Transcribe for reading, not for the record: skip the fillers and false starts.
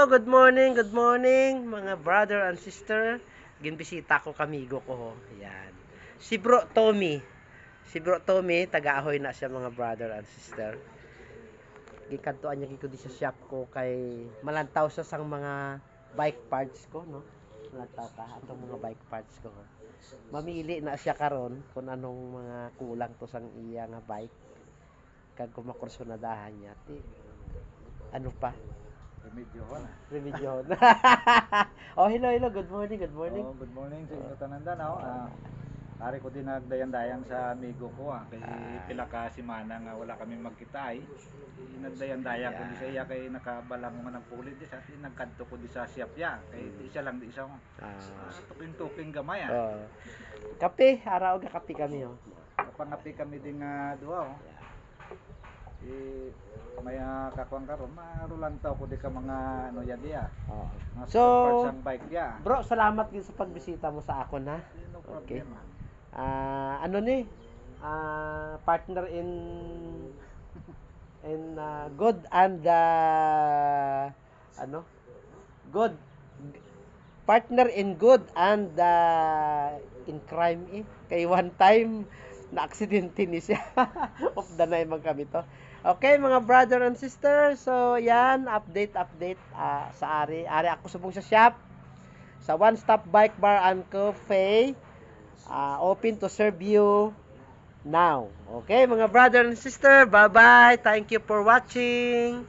good morning, mga brother and sister. Ginbisita ko kamigo ko. Yan. Si Bro Tommy. Si Bro Tommy, taga-ahoy na siya mga brother and sister. Gikantuan niya giko di sa shop ko kay malantaw sa sang mga bike parts ko, no? Malantaw ka atong mga bike parts ko. Mamili na siya karon kung anong mga kulang to sang iya nga bike. Kag kumakursunadahan niya. Ano pa? Remedyohon. Oh, hello. Good morning. Oh, good morning sa inyo tanan danaw. Ari ko din nagdayan-dayan sa amigo ko kay pila ka semana nga wala kami magkita ay. Nagdayan-dayan ko di sa iya kay nakabalang mo ng pulit di sa atin nagkadto ko di sa siyapya kay di siya lang di isa mo. Tuking-tuking gamay Kape, araw ga kape kami Pangapi kami din nga duha may kakuang karon marulang taw ko di ka mga ano ya diya. So, parts bike ya. Bro, salamat din sa pagbisita mo sa akon ha. No Okay. problema. Ano ni? Partner in good and good partner in good and in crime kay one time na aksidente ni siya. Of the night man kami to. Okay, mga brother and sister. So, yan, update sa Ari ako subong sa shop. Sa One Stop Bike Bar and Cafe. Open to serve you now. Okay, mga brother and sister. Bye-bye. Thank you for watching.